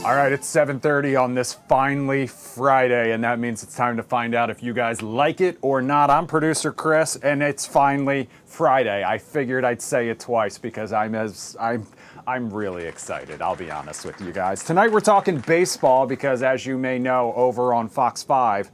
All right, it's 7:30 on this finally Friday, and that means it's time to find out if you guys like it or not. I'm producer Chris, and it's finally Friday. I figured I'd say it twice because I'm really excited. I'll be honest with you guys. Tonight we're talking baseball because, as you may know, over on Fox 5,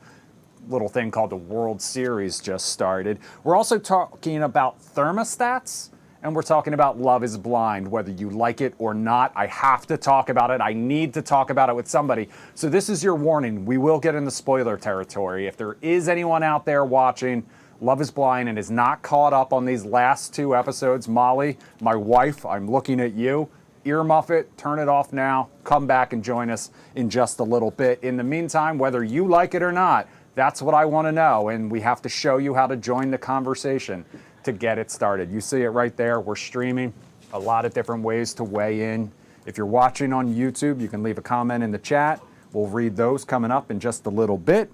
little thing called the World Series just started. We're also talking about thermostats. And we're talking about Love is Blind, whether you like it or not. I have to talk about it. I need to talk about it with somebody. So this is your warning. We will get into spoiler territory. If there is anyone out there watching Love is Blind and is not caught up on these last 2 episodes, Molly, my wife, I'm looking at you. Earmuff it, turn it off now, come back and join us in just a little bit. In the meantime, whether you like it or not, that's what I want to know. And we have to show you how to join the conversation to get it started. You see it right there. We're streaming. A lot of different ways to weigh in. If you're watching on YouTube, you can leave a comment in the chat. We'll read those coming up in just a little bit.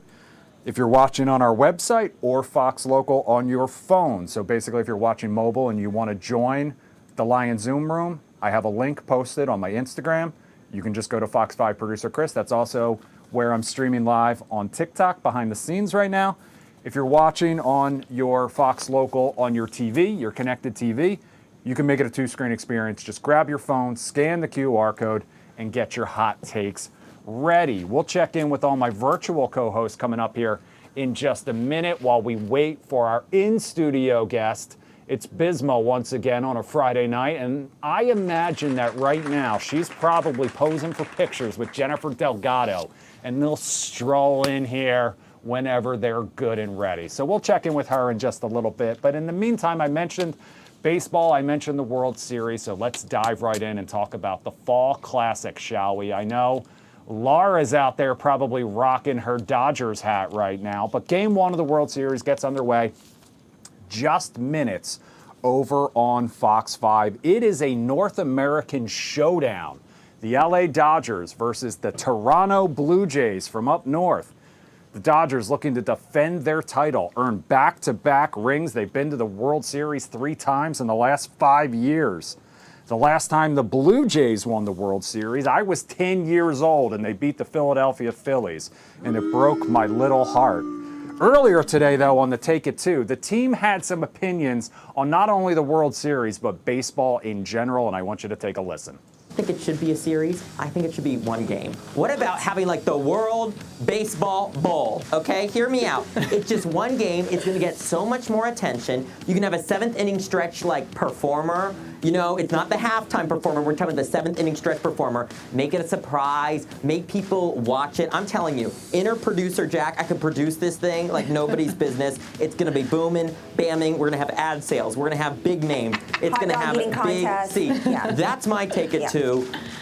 If you're watching on our website or Fox Local on your phone, so basically if you're watching mobile and you want to join the Lion Zoom room, I have a link posted on my Instagram. You can just go to Fox 5 Producer Chris. That's also where I'm streaming live on TikTok behind the scenes right now. If you're watching on your Fox Local on your TV, your connected TV, you can make it a 2-screen experience. Just grab your phone, scan the QR code, and get your hot takes ready. We'll check in with all my virtual co-hosts coming up here in just a minute while we wait for our in-studio guest. It's Bisma once again on a Friday night, and I imagine that right now she's probably posing for pictures with Jennifer Delgado, and they'll stroll in here whenever they're good and ready. So we'll check in with her in just a little bit. But in the meantime, I mentioned baseball, I mentioned the World Series, so let's dive right in and talk about the Fall Classic, shall we? I know Laura's out there probably rocking her Dodgers hat right now, but Game 1 of the World Series gets underway just minutes over on Fox 5. It is a North American showdown. The LA Dodgers versus the Toronto Blue Jays from up north. The Dodgers looking to defend their title, earn back-to-back rings. They've been to the World Series 3 times in the last 5 years. The last time the Blue Jays won the World Series, I was 10 years old, and they beat the Philadelphia Phillies, and it broke my little heart. Earlier today, though, on the Take It 2, the team had some opinions on not only the World Series, but baseball in general, and I want you to take a listen. I think it should be a series. I think it should be 1 game. What about having like the World Baseball Bowl? Okay, hear me out. It's just 1 game. It's going to get so much more attention. You can have a 7th inning stretch like performer. You know, it's not the halftime performer. We're talking about the 7th inning stretch performer. Make it a surprise. Make people watch it. I'm telling you, inner producer Jack, I could produce this thing like nobody's business. It's going to be booming, bamming. We're going to have ad sales. We're going to have big names. It's going to have big seats. Yeah. That's my Take It 2.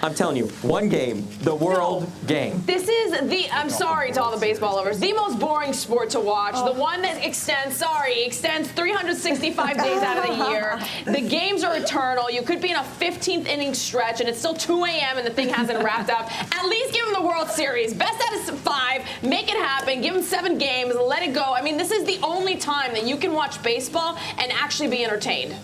I'm telling you, 1 game, the World Game. This is I'm sorry to all the baseball lovers, the most boring sport to watch. The one that extends 365 days out of the year. The games are eternal. You could be in a 15th inning stretch and it's still 2 a.m. and the thing hasn't wrapped up. At least give them the World Series. Best out of 5. Make it happen. Give them 7 games. Let it go. I mean, this is the only time that you can watch baseball and actually be entertained.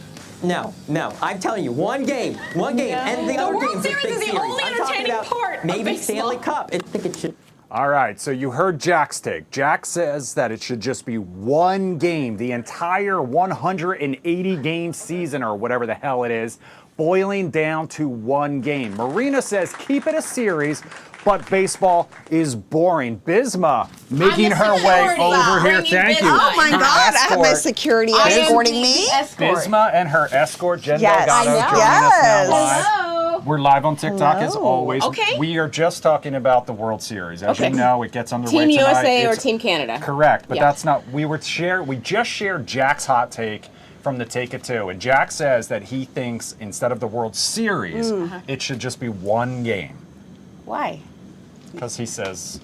No. I'm telling you, 1 game. 1 game. And the other World Series is the only entertaining part maybe of baseball. Stanley Cup. I think it should. All right, so you heard Jack's take. Jack says that it should just be 1 game, the entire 180-game season or whatever the hell it is, boiling down to 1 game. Marina says keep it a series, but baseball is boring. Bisma making her way over here. Thank you. Oh my God, I have my security escorting me. Bisma and her escort, Jen Yes. Delgado, I know. joining us now Yes. live. We're live on TikTok as always. Okay. We are just talking about the World Series. As you know, it gets underway Team tonight. USA or It's Team Canada. correct, but Yeah. that's not. We just shared Jack's hot take from the Take It 2, and Jack says that he thinks instead of the World Series, it should just be 1 game Why? because he says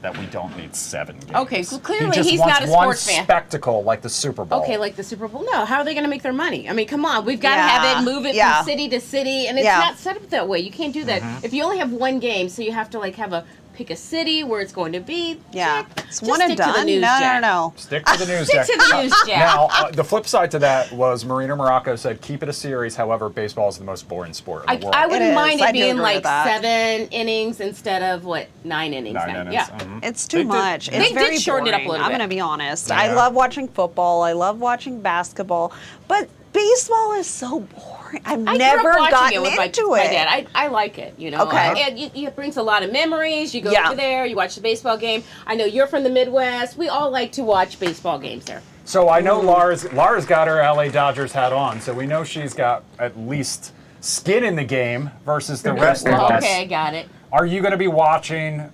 that we don't need 7 games. Okay, so clearly he just he's wants not a one sports fan. spectacle like the Super Bowl. Okay, like the Super Bowl. No, how are they going to make their money? I mean, come on. We've got to have it, move it from city to city, and it's not set up that way. You can't do that. If you only have 1 game, so you have to like have a pick a city where it's going to be. Yeah. Jack, It's just one and stick to the done. news, Jack. No. Stick to the news, Stick Jack. to the news, Jack. Now, the flip side to that was Marina Morocco said, keep it a series. However, baseball is the most boring sport in the world. I wouldn't It mind is. I it do being agree like with that. 7 innings instead of 9 innings. 9 now. innings. Yeah. Mhm. It's They too did- much. They It's did very shorten it up a boring. little I'm bit. going to be honest. Yeah. I love watching football. I love watching basketball. But baseball is so boring. I've I never grew up watching gotten it with into my it. dad. I like it, you know. Okay. And it brings a lot of memories. You go Yeah. over there, you watch the baseball game. I know you're from the Midwest. We all like to watch baseball games there. So I know Lara's got her LA Dodgers hat on, so we know she's got at least skin in the game versus the rest of us. Okay, I got it. Are you going to be watching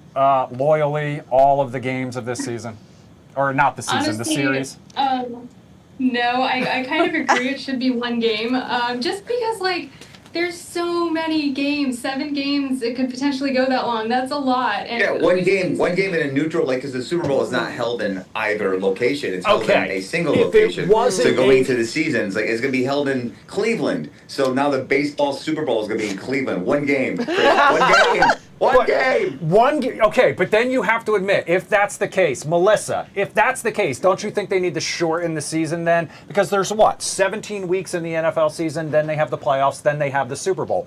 loyally all of the games of this season? Or not the season, the Honestly, series? No, I kind of agree it should be one game. Just because, there's so many games, 7 games, it could potentially go that long. That's a lot. And Yeah, one game in a neutral, because the Super Bowl is not held in either location. It's held in Okay. a single If it location. wasn't So going a- into the season, it's going to be held in Cleveland. So now the baseball Super Bowl is going to be in Cleveland. One game. Chris. One game. One game. Okay, but then you have to admit, if that's the case, Melissa, if that's the case, don't you think they need to shorten the season then? Because there's 17 weeks in the NFL season, then they have the playoffs, then they have the Super Bowl.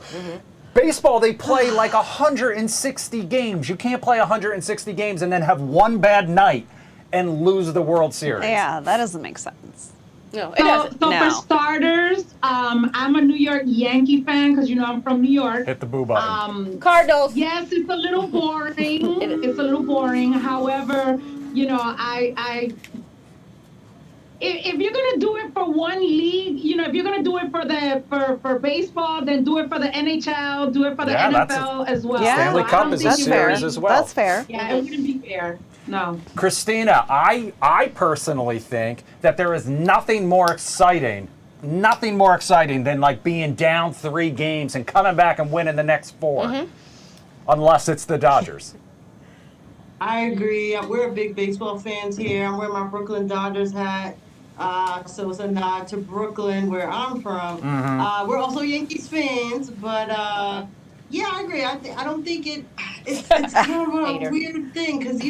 Baseball, they play 160 games. You can't play 160 games and then have one bad night and lose the World Series. Yeah, that doesn't make sense. No, it So, doesn't. so No. for starters, I'm a New York Yankee fan because I'm from New York. Hit the boo button. Cardinals. Yes, it's a little boring. It's a little boring. However, if you're gonna do it for one league, if you're gonna do it for baseball, then do it for the NHL, do it for the Yeah, that's NFL as well. Yeah. Stanley So I Cup don't is a think That's it fair. series would as well. That's fair. be- Yeah, it wouldn't be fair. No. Christina, I personally think that there is nothing more exciting than being down 3 games and coming back and winning the next 4. Unless it's the Dodgers. I agree. We're big baseball fans here. I'm wearing my Brooklyn Dodgers hat. So it's a nod to Brooklyn, where I'm from. We're also Yankees fans, but yeah, I agree. I don't think it's kind of a Hater. weird thing because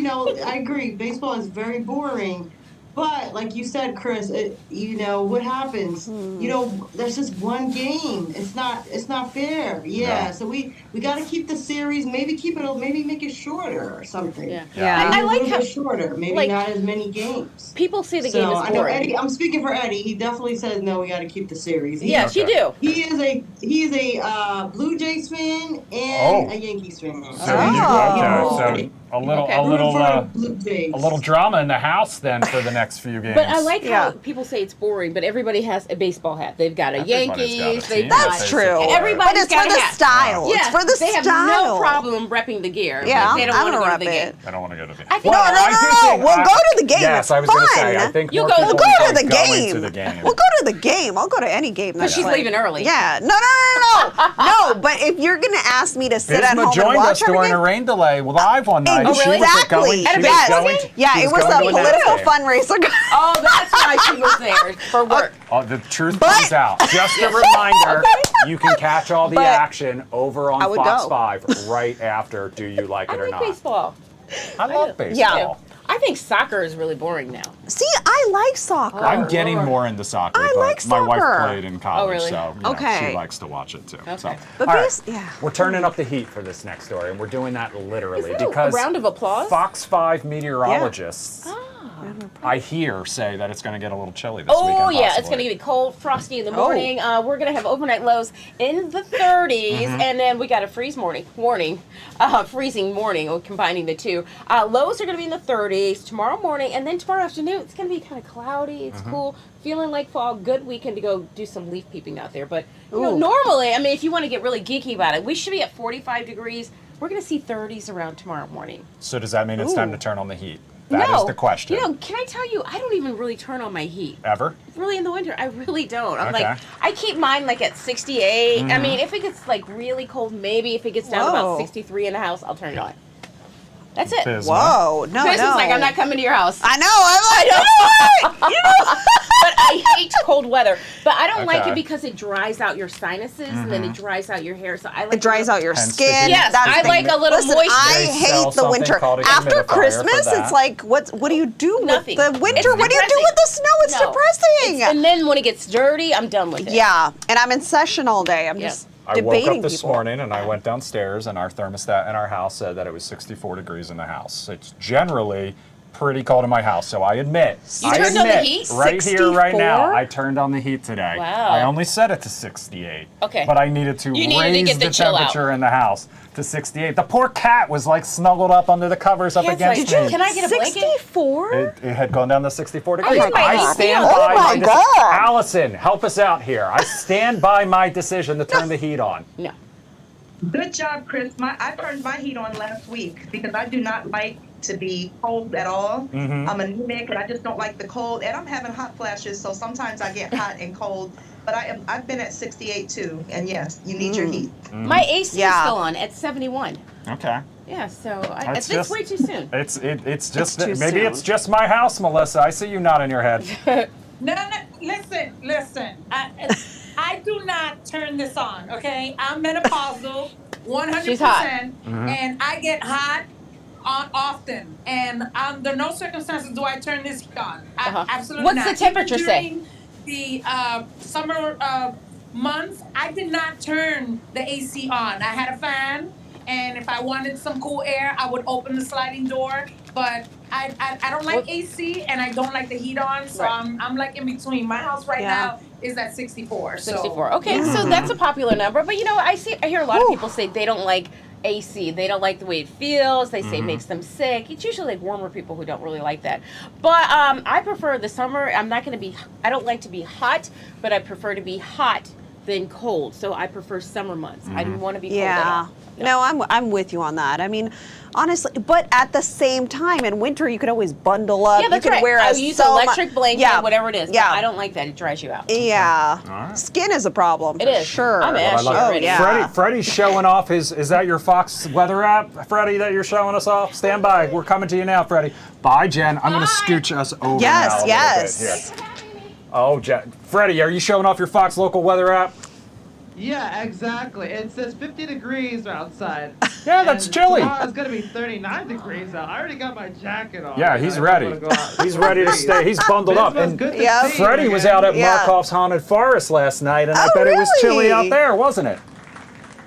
I agree. Baseball is very boring. But like you said, Chris, what happens? There's just one game. It's not fair. Yeah. No. So we got to keep the series. Maybe make it shorter or something. Yeah. Yeah. I A like little how bit shorter. Maybe like, not as many games. people say the So game is I know boring. Eddie. I'm speaking for Eddie. He definitely says no. We got to keep the series. Yes, you Okay. do. He is a Blue Jays fan and a Yankees fan. So a little Okay. a little Blue Jays. a little drama in the house then for the next few games. But I like Yeah. how people say it's boring, but everybody has a baseball hat. They've got a Everybody's got a Yankees. team They've that got That's true. support. But Everybody's it's got for a the hat. style. Yes, It's for the they style. have no problem repping the gear. Yeah, Like, they don't I want to don't go to rep the game. it. I don't want to go to the game. I think- No, we'll go to the game. Yes, It's I was going to say. I fun. think You more go- people We'll go to would the go game. into the game. We'll go to the game. I'll go to any game. But she's leaving early. Yeah. No. No, but if you're going to ask me to sit at Bisma home and joined watch us during a everything, rain delay live one night. Oh, She really? was exactly. going. At a She was baseball going. game? Yeah, she it was going a to Nats political game. fundraiser. Oh, that's why she was there for work. Oh, the truth But- comes out. Just a reminder, you can catch all the But action over on I would Fox go. 5 right after Do You Like I It or like Not? baseball. I love baseball. Yeah. I think soccer is really boring now. See, I like soccer. I'm getting more into soccer, I but like my wife soccer. played in college, really? so Okay. she likes to watch it too. Okay. So, But all right. yeah. We're turning up the heat for this next story, and we're doing that literally Is that a because round of applause? Fox 5 meteorologists, I hear, say that it's going to get a little chilly this weekend. Oh, yeah, it's possibly. going to get cold, frosty in the Oh. morning. We're going to have overnight lows in the 30s, Mm-hmm. and then we got a freezing morning, combining the two. Lows are going to be in the 30s tomorrow morning, and then tomorrow afternoon, it's going to be kind of cloudy. It's Mm-hmm. cool, feeling like fall. Good weekend to go do some leaf peeping out there. But Ooh. normally, I mean, if you want to get really geeky about it, we should be at 45 degrees. We're going to see 30s around tomorrow morning. So does that mean it's time to turn on the heat? That is no, the question. can I tell you, I don't even really turn on my heat. Ever? Really in the winter, I really don't. I'm Okay. like, I keep mine like at 68. I mean, if it gets like really cold, maybe if it gets down to Whoa. about 63 in the house, I'll turn it on. That's it. Bisma. Whoa, no, Chris no. is like, I'm not coming to your house. I know. I'm like, But I hate cold weather. But I don't like Okay. it because it dries out your sinuses and then it dries out your hair. So I like It dries out your Hence skin. the Yes, That's I the like thing. a little Listen, moisture. I They sell hate the something winter. called a After humidifier for Christmas, that. it's like, what do you do Nothing. with the winter? It's What do you do depressing. with the snow? It's No. depressing. And then when it gets dirty, I'm done with it. Yeah, and I'm in session all day. I'm Yeah. just I debating woke up this people. morning and I went downstairs and our thermostat in our house said that it was 64 degrees in the house. It's generally pretty cold in my house, so I admit. You I turned on the admit, heat? right here, right now, 64? I turned on the heat today. Wow. I only set it to 68. Okay. But I needed to You needed to raise get the the chill out. temperature in the house to 68. The poor cat was like snuggled up under the covers up Cat's like, against "Did me. Can I get a blanket?" 64? It had gone down to 64 degrees. my I God. stand Oh by my my God. Allison, help us out here. I stand by my decision to turn the heat on. No. Good job, Chris. I turned my heat on last week because I do not like to be cold at all. I'm anemic and I just don't like the cold. And I'm having hot flashes, so sometimes I get hot and cold. But I've been at 68 too. And yes, you need your heat. My AC is Yeah. still on at 71. Okay. Yeah, so That's it's just- way too soon. It's just too maybe soon. it's just my house, Melissa. I see you nodding your head. No, listen. I do not turn this on, okay? I'm menopausal, 100%, She's hot. and I get hot often. And under no circumstances do I turn this on. Absolutely What's not. the temperature Even say? during the summer months, I did not turn the AC on. I had a fan, and if I wanted some cool air, I would open the sliding door. But I don't like AC, and I don't like the heat on, so Right. I'm like in between. My house right Yeah. now is at 64. 64. Okay, so that's a popular number. But you know, I hear a lot of people say they don't like AC. They don't like the way it feels. They say it makes them sick. It's usually like warmer people who don't really like that. But I prefer the summer. I don't like to be hot, but I prefer to be hot than cold. So I prefer summer months. I don't want to be cold at all. No, I'm with you on that. I mean, honestly, but at the same time, in winter you could always bundle up. Yeah, that's you could right. wear I a use so electric blanket, yeah, whatever it is. Yeah, But I don't like that. It dries you out. Yeah, right. skin is a problem. It for is. Sure. I'm ashy love it. already. yeah. Freddie's showing off his. Is that your Fox weather app, Freddie? That you're showing us off? Stand by. We're coming to you now, Freddie. Bye, Jen. I'm going to scooch us over Yes, now a yes. little bit here. Oh, Jen. Freddie, are you showing off your Fox local weather app? Yeah, exactly. It says 50 degrees outside. Yeah, that's And chilly. Tomorrow's gonna be 39 degrees out. I already got my jacket on. Yeah, he's I ready. don't wanna go out. He's ready to stay. He's bundled up. This was And good to Yeah. see Freddie you was again. out at Yeah. Markov's Haunted Forest last night, and I Oh, bet it was chilly really? out there, wasn't it?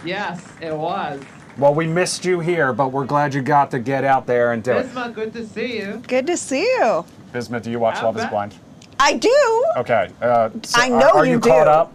Yes, it was. Well, we missed you here, but we're glad you got to get out there and do it. Bisma, good to see you. Good to see you. Bismuth, do you watch How Love is about- Blind? I do. Okay. So I know are you you do. caught up?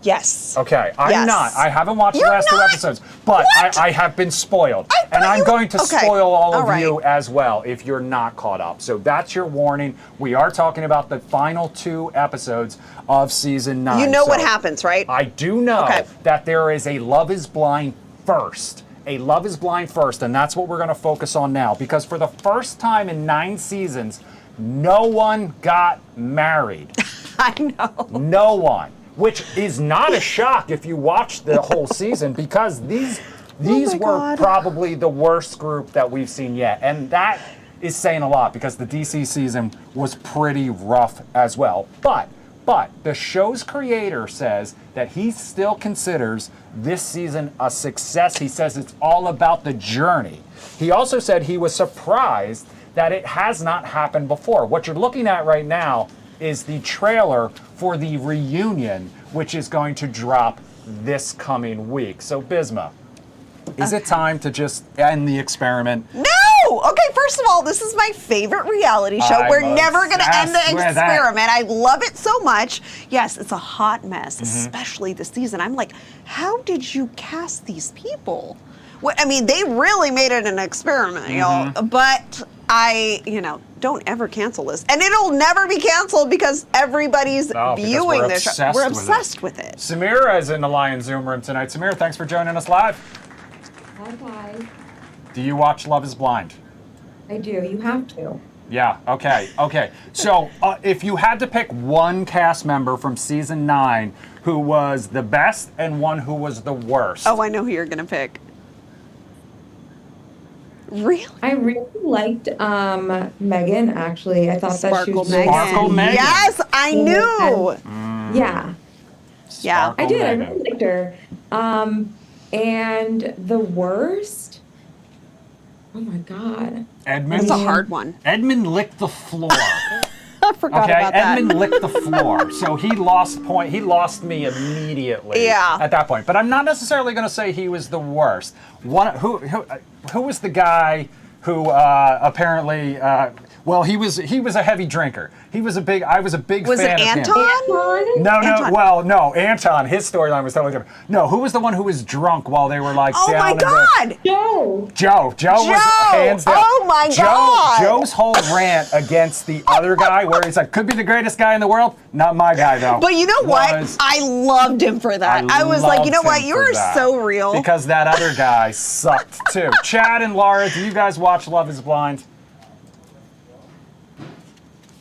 Yes. Okay, I'm Yes. not. I haven't watched You're the last two not? episodes, but What? I have been spoiled. I And thought I'm you- going to Okay. spoil all of All right. you as well if you're not caught up. So that's your warning. We are talking about the final 2 episodes of season 9. You know what So happens, right? I do know Okay. that there is a Love is Blind first. A Love is Blind first, and that's what we're going to focus on now. Because for the first time in 9 seasons, no one got married. I know. No one. Which is not a shock if you watch the whole season, because these my were God. probably the worst group that we've seen yet. And that is saying a lot because the DC season was pretty rough as well. But the show's creator says that he still considers this season a success. He says it's all about the journey. He also said he was surprised that it has not happened before. What you're looking at right now is the trailer for the reunion, which is going to drop this coming week. So, Bisma, is it time to just end the experiment? No! Okay, first of all, this is my favorite reality show. I'm We're never going to end the obsessed with it. experiment. I love it so much. Yes, it's a hot mess, Mm-hmm. especially this season. I'm like, how did you cast these people? I mean, they really made it an experiment, y'all. Mm-hmm. But don't ever cancel this. And it'll never be canceled because everybody's No, because viewing we're this show. obsessed We're with it. obsessed with it. Samira is in the Lion Zoom room tonight. Samira, thanks for joining us live. Hi. Do you watch Love is Blind? I do. You have to. Yeah, okay. So, if you had to pick one cast member from season 9 who was the best and one who was the worst. Oh, I know who you're going to pick. Really? I really liked Megan, actually. I thought that she Sparkle was really Sparkle sweet. Megan. Yes, I knew. Yeah. Yeah. I did. I Megan. really liked her. And the worst? Oh my God. Edmund. That's a hard one. Edmund licked the floor. I forgot Okay, about that. Edmund licked the floor, so he lost He lost me immediately. Yeah. At that point, but I'm not necessarily going to say he was the worst. Who was the guy who apparently? Well, he was a heavy drinker. I was a big Was fan it of Anton? him. No, Anton. well, no, Anton. His storyline was totally different. No, who was the one who was drunk while they were like Oh down my in the- God! Joe was hands down. Oh my God! Joe's whole rant against the other guy, where he's like, could be the greatest guy in the world, not my guy though. But you know what? Was- I loved him for that. I was like, you know loved what? him You for are that. so real. Because that other guy sucked too. Chad and Laura, do you guys watch Love Is Blind?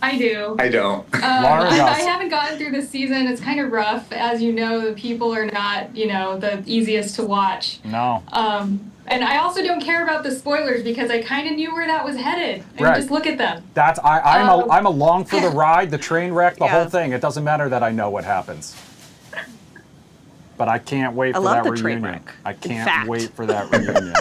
I do. I don't. Laura does. I haven't gotten through this season. It's kind of rough. As you know, the people are not, the easiest to watch. No. And I also don't care about the spoilers because I kind of knew where that was headed. And Right. just look at them. I'm along for the ride, the train wreck, the Yeah. whole thing. It doesn't matter that I know what happens. But I can't wait for love that the train reunion. wreck. I In can't fact. wait for that reunion.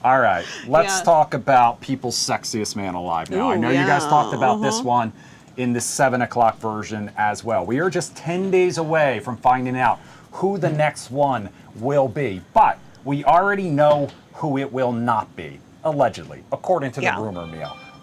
All right, let's Yeah. talk about People's Sexiest Man Alive now. I Ooh, know you guys yeah, talked about this one in the 7 o'clock version as well. We are just 10 days away from finding out who the next one will be. But we already know who it will not be, allegedly, according to the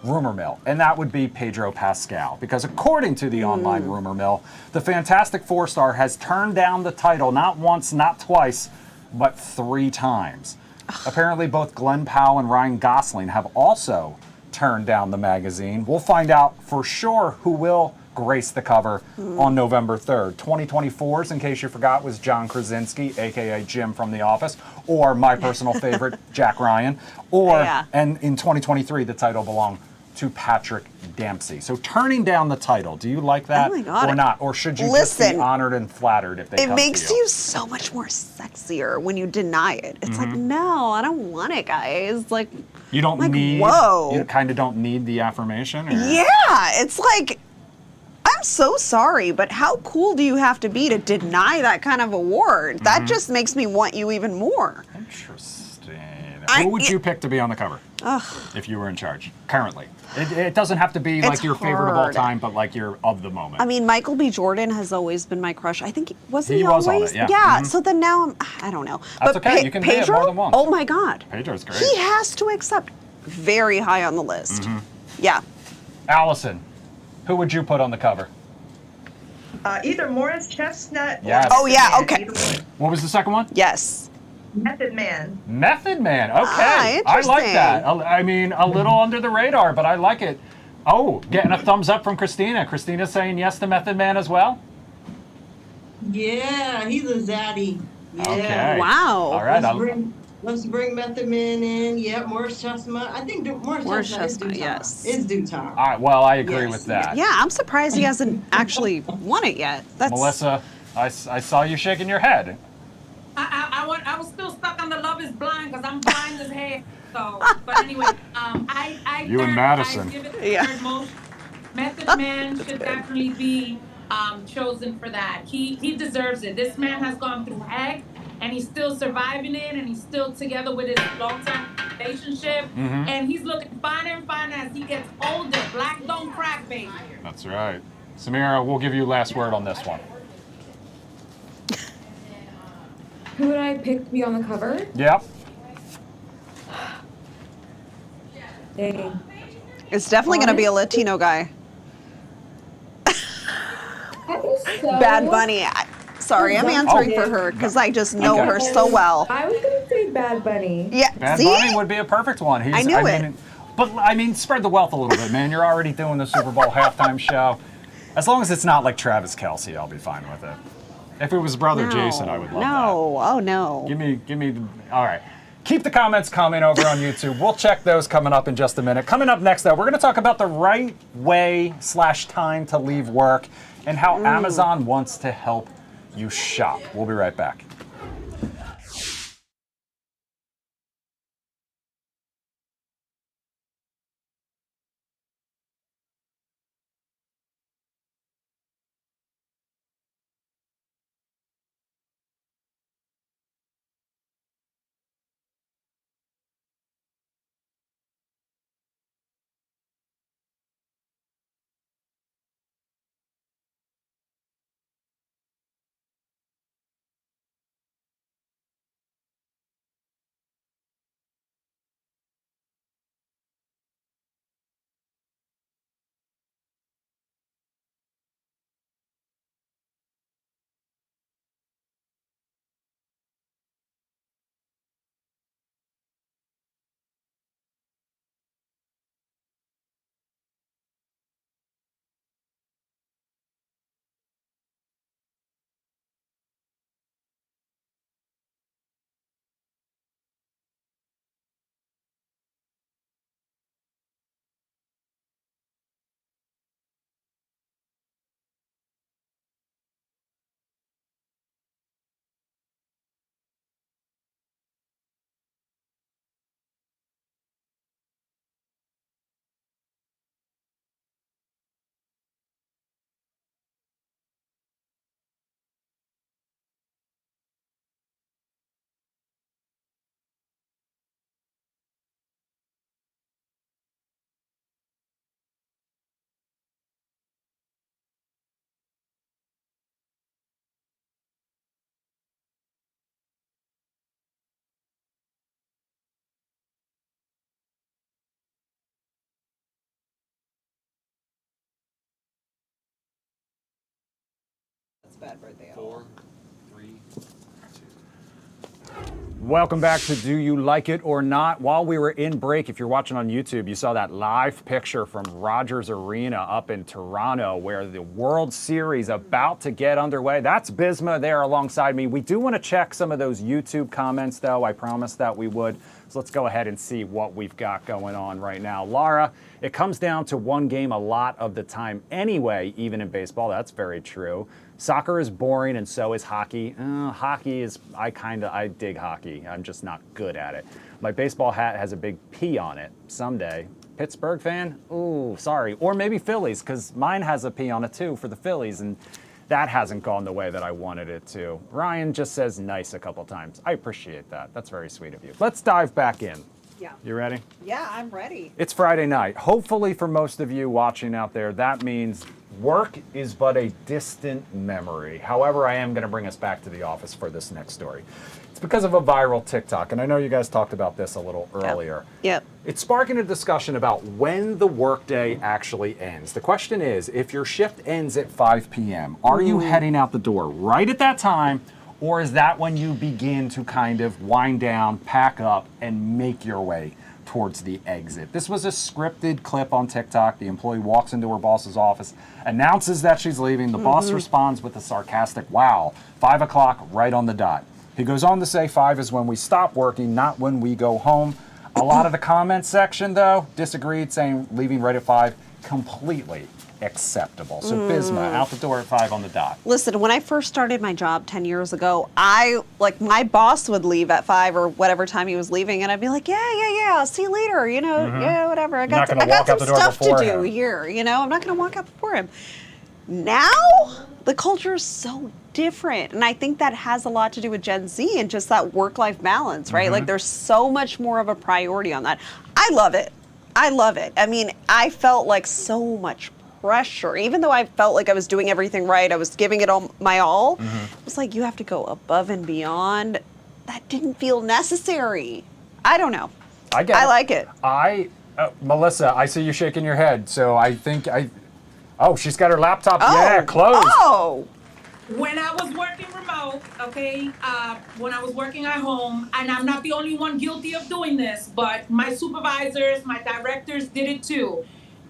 rumor mill. And that would be Pedro Pascal. Because according to the online rumor mill, the Fantastic Four star has turned down the title not once, not twice, but 3 times. Apparently both Glenn Powell and Ryan Gosling have also turned down the magazine. We'll find out for sure who will grace the cover on November 3rd. 2024's, in case you forgot, was John Krasinski, aka Jim from The Office, or my personal favorite, Jack Ryan. And in 2023, the title belonged to Patrick Dempsey. So turning down the title, do you like that Oh my God. or not? Or should you just be honored and flattered if they It come makes to you so much more sexier when you deny it. It's like, no, I don't want it, guys. Like, You don't need. whoa. You kind of don't need the affirmation. Or? Yeah, it's like, I'm so sorry, but how cool do you have to be to deny that kind of award? That just makes me want you even more. Interesting. I- Who would you pick to be on the cover if you were in charge currently? It doesn't have to be It's like your favorite of all hard. time, but like your of the moment. I mean, Michael B. Jordan has always been my crush. I think, wasn't he, He was on always? it, yeah. Mhm. So then now I don't know. That's but okay, you can be it Pedro, more than once. oh my God. Pedro's great. He has to accept very high on the list. Yeah. Allison, who would you put on the cover? Either Morris Chestnut Yes. or Oh, yeah, Method okay. Man. Either one. What was the second one? Yes. Method Man. Method Man. Okay, I like interesting. that. I mean, a little under the radar, but I like it. Oh, getting a thumbs up from Christina. Christina's saying yes to Method Man as well. Yeah, he's a zaddy. Yeah. Okay. Wow. All right. Let's bring Method Man in. Yep, Morris Chestnut. I think Morris Chestnut is due time. yes. It's due time. All right. Well, I agree Yes. with that. Yeah, I'm surprised he hasn't actually won it yet. That's Melissa, I saw you shaking your head. I was still stuck on the Love Is Blind because I'm blind as hell. So, but anyway, I You and third- Madison. I give it the third most. Method Man should definitely be chosen for that. He deserves it. This man has gone through heck, and he's still surviving it, and he's still together with his long-term relationship, and he's looking finer and finer as he gets older. Black don't crack, baby. That's right. Samira, we'll give you last word on this one. Who would I pick to be on the cover? Yep. Dang. It's definitely going to be a Latino guy. So, Bad Bunny. Sorry, I'm answering for her because I just know her so well. I was gonna say Bad Bunny. Yeah, Bad see? Bunny would be a perfect one. I knew it. But spread the wealth a little bit, man. You're already doing the Super Bowl halftime show. As long as it's not like Travis Kelce, I'll be fine with it. If it was brother Jason, I would love that. No, oh no. Give me. All right. Keep the comments coming over on YouTube. We'll check those coming up in just a minute. Coming up next, though, we're going to talk about the right way / time to leave work and how Amazon wants to help you shop. We'll be right back. bad birthday at 4, 3, 2. Welcome back to Do You Like It or Not? While we were in break, if you're watching on YouTube, you saw that live picture from Rogers Arena up in Toronto where the World Series about to get underway. That's Bisma there alongside me. We do want to check some of those YouTube comments, though. I promised that we would. So let's go ahead and see what we've got going on right now. Laura, it comes down to one game a lot of the time anyway, even in baseball. That's very true. Soccer is boring and so is hockey. Hockey is, I dig hockey. I'm just not good at it. My baseball hat has a big P on it. Someday. Pittsburgh fan? Ooh, sorry. Or maybe Phillies, because mine has a P on it too for the Phillies, and that hasn't gone the way that I wanted it to. Ryan just says nice a couple times. I appreciate that. That's very sweet of you. Let's dive back in. Yeah. You ready? Yeah, I'm ready. It's Friday night. Hopefully for most of you watching out there, that means work is but a distant memory. However, I am going to bring us back to the office for this next story. It's because of a viral TikTok, and I know you guys talked about this a little earlier. Yep. It's sparking a discussion about when the workday actually ends. The question is, if your shift ends at 5 p.m., are you heading out the door right at that time, or is that when you begin to kind of wind down, pack up, and make your way towards the exit? This was a scripted clip on TikTok. The employee walks into her boss's office, announces that she's leaving. The boss responds with a sarcastic, wow, 5 o'clock right on the dot. He goes on to say 5 is when we stop working, not when we go home. A lot of the comment section, though, disagreed, saying leaving right at 5, completely acceptable. So Bisma, out the door at 5 on the dot. Listen, when I first started my job 10 years ago, my boss would leave at 5 or whatever time he was leaving, and I'd be like, yeah, I'll see you later, yeah, whatever. I got some stuff to do here, I'm not going to walk out before him. Now, the culture is so different, and I think that has a lot to do with Gen Z and just that work-life balance, right? Like, there's so much more of a priority on that. I love it. I mean, I felt like so much pressure, even though I felt like I was doing everything right, I was giving it all my all. It was like, you have to go above and beyond. That didn't feel necessary. I don't know. I like it. Melissa, I see you shaking your head, so I think oh, she's got her laptop, closed. Oh. When I was working remote, when I was working at home, and I'm not the only one guilty of doing this, but my supervisors, my directors did it too.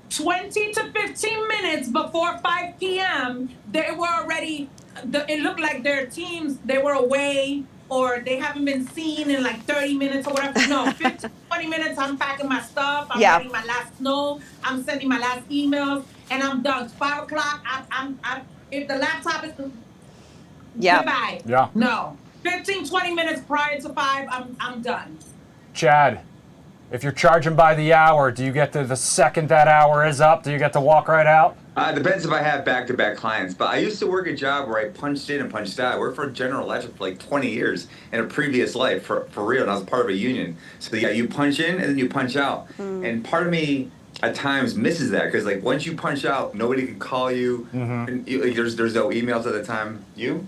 20 to 15 minutes before 5 p.m., they were already, it looked like their teams, they were away, or they haven't been seen in like 30 minutes or whatever. No, 15, 20 minutes, I'm packing my stuff, I'm writing my last note, I'm sending my last emails, and I'm done. 5 o'clock, if the laptop is, goodbye. Yeah. No, 15, 20 minutes prior to 5, I'm done. Chad, if you're charging by the hour, do you get to the second that hour is up? Do you get to walk right out? Depends if I have back-to-back clients. But I used to work a job where I punched in and punched out. I worked for General Electric for like 20 years in a previous life, for real, and I was part of a union. So yeah, you punch in and then you punch out. And part of me at times misses that, because like once you punch out, nobody can call you. And there's no emails at the time. You?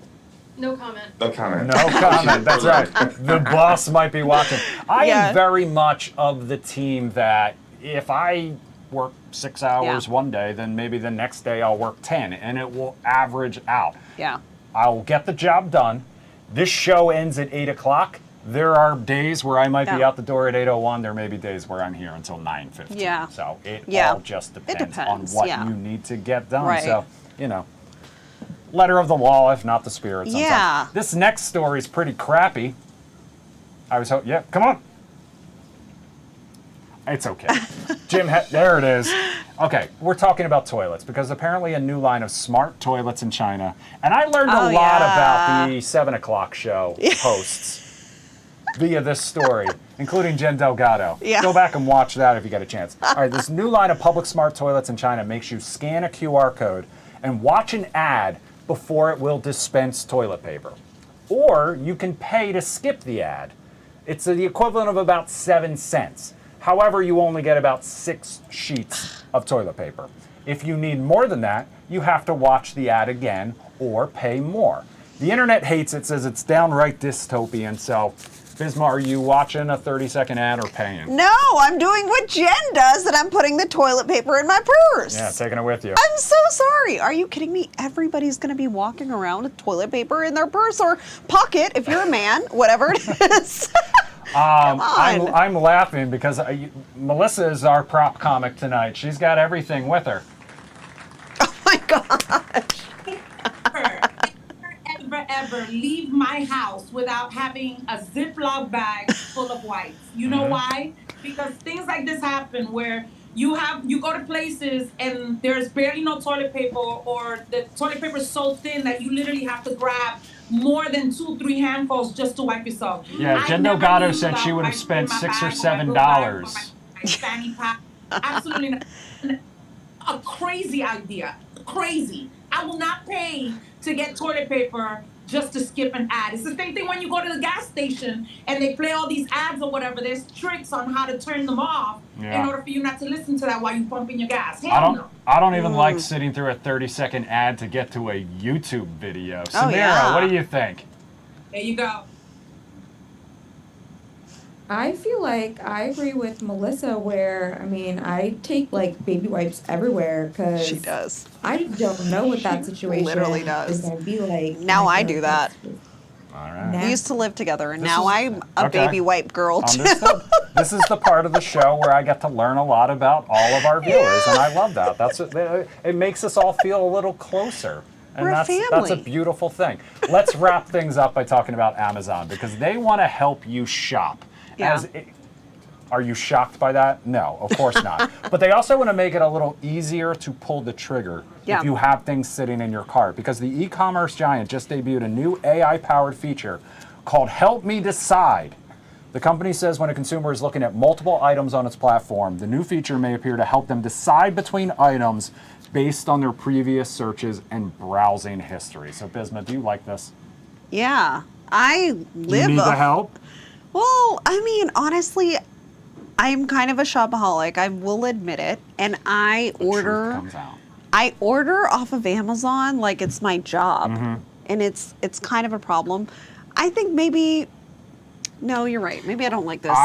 No comment. No comment. No comment. That's right. The boss might be watching. I am very much of the team that if I work 6 hours one day, then maybe the next day I'll work 10, and it will average out. Yeah. I'll get the job done. This show ends at 8 o'clock. There are days where I might be out the door at 8:01. There may be days where I'm here until 9:15. Yeah. So it all just depends on what you need to get done. Right. So, letter of the law, if not the spirit. Sometimes. Yeah. This next story is pretty crappy. I was hoping, come on. It's okay. Jim, there it is. Okay, we're talking about toilets because apparently a new line of smart toilets in China. And I learned a lot about the 7 o'clock show hosts via this story, including Jen Delgado. Go back and watch that if you get a chance. All right, this new line of public smart toilets in China makes you scan a QR code and watch an ad before it will dispense toilet paper. Or you can pay to skip the ad. It's the equivalent of about 7 cents. However, you only get about 6 sheets of toilet paper. If you need more than that, you have to watch the ad again or pay more. The internet hates it, says it's downright dystopian, so Bisma, are you watching a 30-second ad or paying? No, I'm doing what Jen does, and I'm putting the toilet paper in my purse. Yeah, taking it with you. I'm so sorry. Are you kidding me? Everybody's going to be walking around with toilet paper in their purse or pocket if you're a man, whatever it is. Come on. I'm laughing because Melissa is our prop comic tonight. She's got everything with her. Oh my gosh. Ever leave my house without having a Ziploc bag full of wipes. You know why? Because things like this happen where you go to places and there's barely no toilet paper, or the toilet paper is so thin that you literally have to grab more than 2-3 handfuls just to wipe yourself. Yeah, Jen Delgado said she would have spent $6 or $7. Fanny pack. Absolutely not. A crazy idea. Crazy. I will not pay to get toilet paper just to skip an ad. It's the same thing when you go to the gas station and they play all these ads or whatever. There's tricks on how to turn them off in order for you not to listen to that while you're pumping your gas. I don't even like sitting through a 30-second ad to get to a YouTube video. Samira, what do you think? There you go. I feel like I agree with Melissa where, I mean, I take like baby wipes everywhere because she does. I don't know what that situation literally does. is going to be like. Now I do that. All right. We used to live together, and now I'm a baby wipe girl too. This is the part of the show where I get to learn a lot about all of our viewers, and I love that. It makes us all feel a little closer. And that's a beautiful thing. Let's wrap things up by talking about Amazon because they want to help you shop. Yeah. Are you shocked by that? No, of course not. But they also want to make it a little easier to pull the trigger if you have things sitting in your cart, because the e-commerce giant just debuted a new AI-powered feature called Help Me Decide. The company says when a consumer is looking at multiple items on its platform, the new feature may appear to help them decide between items based on their previous searches and browsing history. So, Bisma, do you like this? Yeah. I live. You need the help? Well, I mean, honestly, I'm kind of a shopaholic. I will admit it, and I order off of Amazon like it's my job, and it's kind of a problem. I think maybe. No, you're right. Maybe I don't like this.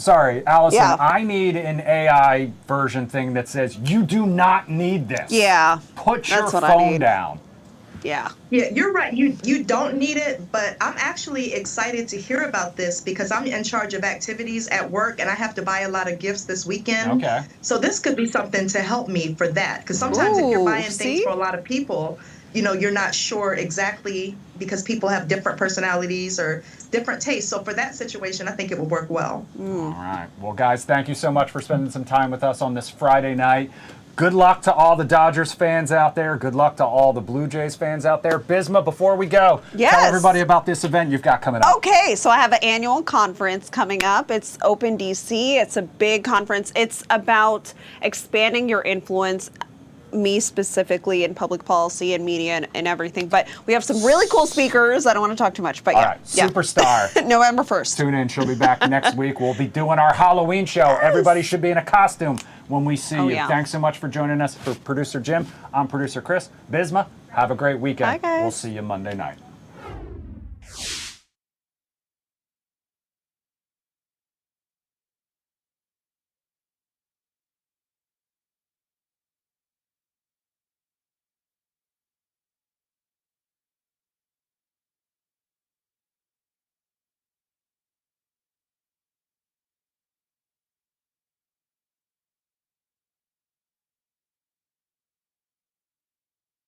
Sorry, Allison. Yeah. I need an AI version thing that says you do not need this. Yeah. Put your phone down. Yeah. Yeah, you're right. You don't need it, but I'm actually excited to hear about this because I'm in charge of activities at work and I have to buy a lot of gifts this weekend. Okay. So this could be something to help me for that. Because sometimes if you're buying things for a lot of people, you know, you're not sure exactly because people have different personalities or different tastes. So for that situation, I think it would work well. All right. Well, guys, thank you so much for spending some time with us on this Friday night. Good luck to all the Dodgers fans out there. Good luck to all the Blue Jays fans out there. Bisma, before we go, tell everybody about this event you've got coming up. Okay, so I have an annual conference coming up. It's Open DC. It's a big conference. It's about expanding your influence, me specifically in public policy and media and everything. But we have some really cool speakers. I don't want to talk too much, but all right, superstar. November 1st. Tune in. She'll be back next week. We'll be doing our Halloween show. Yes. Everybody should be in a costume when we see you. Yeah. Thanks so much for joining us. For producer Jim, I'm producer Chris. Bisma, have a great weekend. Bye, guys. We'll see you Monday night.